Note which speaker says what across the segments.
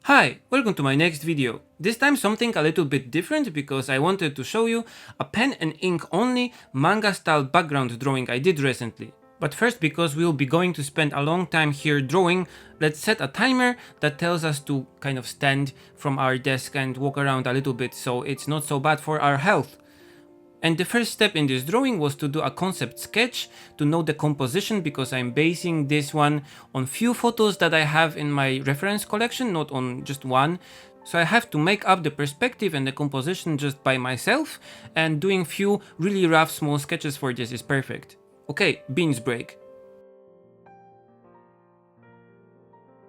Speaker 1: Hi, welcome to my next video. This time something a little bit different because I wanted to show you a pen and ink only manga style background drawing I did recently. But first, because we'll be going to spend a long time here drawing, let's set a timer that tells us to kind of stand from our desk and walk around a little bit so it's not so bad for our health. And the first step in this drawing was to do a concept sketch to know the composition, because I'm basing this one on few photos that I have in my reference collection, not on just one. So I have to make up the perspective and the composition just by myself, and doing few really rough small sketches for this is perfect. Okay, beans break.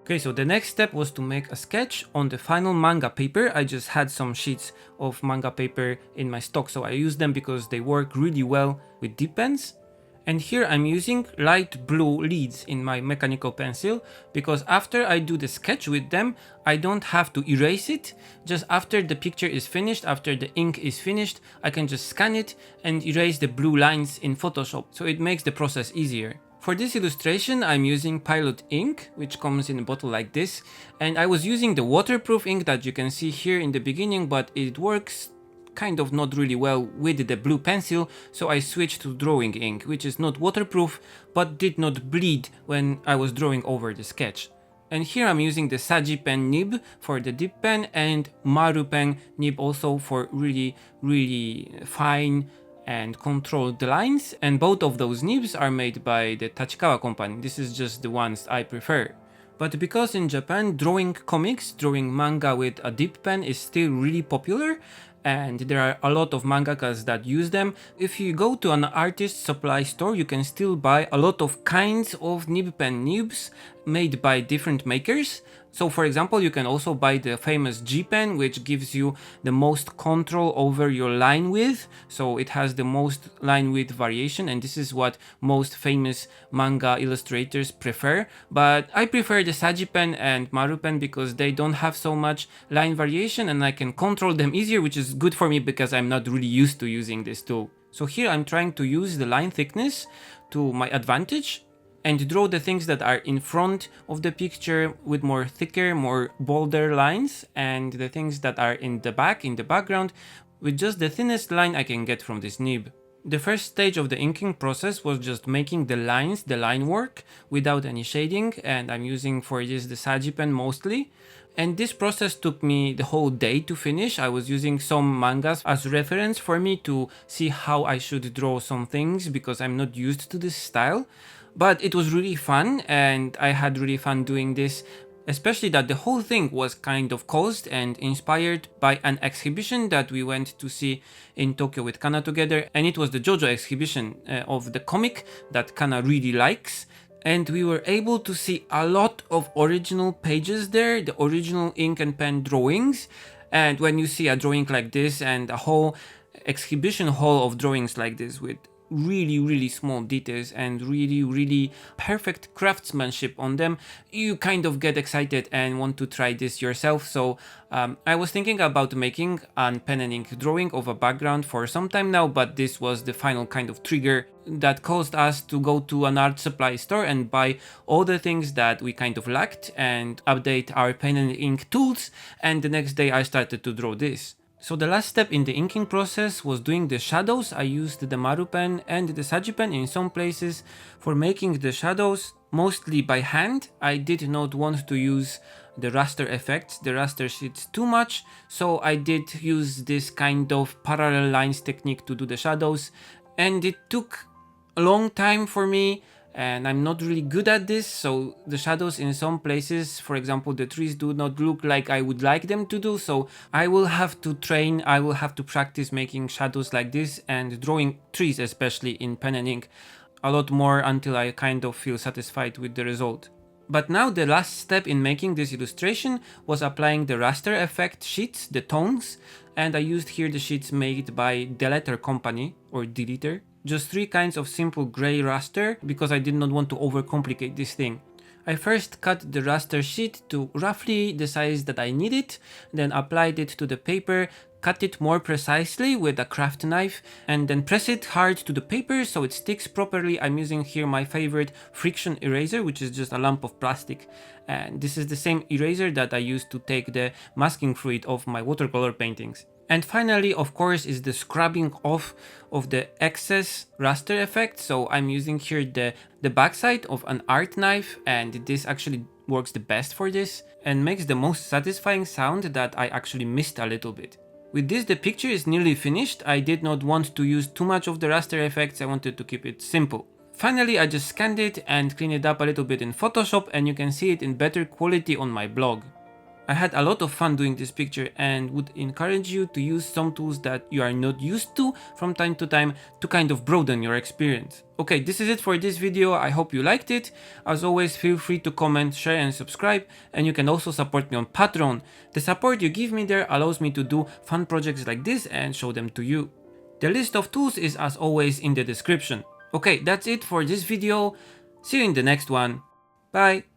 Speaker 1: Okay, so the next step was to make a sketch on the final manga paper. I just had some sheets of manga paper in my stock, so I used them because they work really well with dip pens. And here I'm using light blue leads in my mechanical pencil, because after I do the sketch with them, I don't have to erase it. Just after the picture is finished, after the ink is finished, I can just scan it and erase the blue lines in Photoshop, so it makes the process easier. For this illustration, I'm using Pilot ink, which comes in a bottle like this, and I was using the waterproof ink that you can see here in the beginning, but it works kind of not really well with the blue pencil, so I switched to drawing ink, which is not waterproof, but did not bleed when I was drawing over the sketch. And here I'm using the Saji-pen nib for the dip pen, and Maru-pen nib also for really fine and control the lines, and both of those nibs are made by the Tachikawa company. This is just the ones I prefer. But because in Japan drawing comics, drawing manga with a dip pen is still really popular, and there are a lot of mangakas that use them, if you go to an artist supply store, you can still buy a lot of kinds of nib pen nibs made by different makers. So for example, you can also buy the famous G-pen, which gives you the most control over your line width. So it has the most line width variation, and this is what most famous manga illustrators prefer. But I prefer the Saji-pen and Maru-pen because they don't have so much line variation and I can control them easier, which is good for me because I'm not really used to using this tool. So here I'm trying to use the line thickness to my advantage and draw the things that are in front of the picture with more thicker, more bolder lines, and the things that are in the back, in the background, with just the thinnest line I can get from this nib. The first stage of the inking process was just making the lines, the line work, without any shading, and I'm using for this the Saji-pen mostly. And this process took me the whole day to finish. I was using some mangas as reference for me to see how I should draw some things, because I'm not used to this style. But it was really fun, and I had really fun doing this, especially that the whole thing was kind of caused and inspired by an exhibition that we went to see in Tokyo with Kana together, and it was the JoJo exhibition of the comic that Kana really likes. And we were able to see a lot of original pages there, the original ink and pen drawings. And when you see a drawing like this and a whole exhibition hall of drawings like this with really small details and really perfect craftsmanship on them, you kind of get excited and want to try this yourself. So I was thinking about making a pen and ink drawing of a background for some time now, but this was the final kind of trigger that caused us to go to an art supply store and buy all the things that we kind of lacked and update our pen and ink tools, and the next day I started to draw this. So the last step in the inking process was doing the shadows. I used the Maru-pen and the Saji-pen in some places for making the shadows, mostly by hand. I did not want to use the raster effects, the raster sheets too much, so I did use this kind of parallel lines technique to do the shadows, and it took a long time for me, and I'm not really good at this, so the shadows in some places, for example the trees, do not look like I would like them to do, so I will have to train, I will have to practice making shadows like this and drawing trees, especially in pen and ink, a lot more until I kind of feel satisfied with the result. But now the last step in making this illustration was applying the raster effect sheets, the tones, and I used here the sheets made by Deleter company, or Deleter. Just 3 kinds of simple gray raster, because I did not want to overcomplicate this thing. I first cut the raster sheet to roughly the size that I needed, then applied it to the paper, cut it more precisely with a craft knife, and then press it hard to the paper so it sticks properly. I'm using here my favorite friction eraser, which is just a lump of plastic. And this is the same eraser that I use to take the masking fluid off my watercolor paintings. And finally, of course, is the scrubbing off of the excess raster effect. So I'm using here the backside of an art knife, and this actually works the best for this and makes the most satisfying sound that I actually missed a little bit. With this, the picture is nearly finished. I did not want to use too much of the raster effects, I wanted to keep it simple. Finally, I just scanned it and cleaned it up a little bit in Photoshop, and you can see it in better quality on my blog. I had a lot of fun doing this picture and would encourage you to use some tools that you are not used to from time to time to kind of broaden your experience. Okay, this is it for this video. I hope you liked it. As always, feel free to comment, share and subscribe, and you can also support me on Patreon. The support you give me there allows me to do fun projects like this and show them to you. The list of tools is as always in the description. Okay, that's it for this video. See you in the next one. Bye!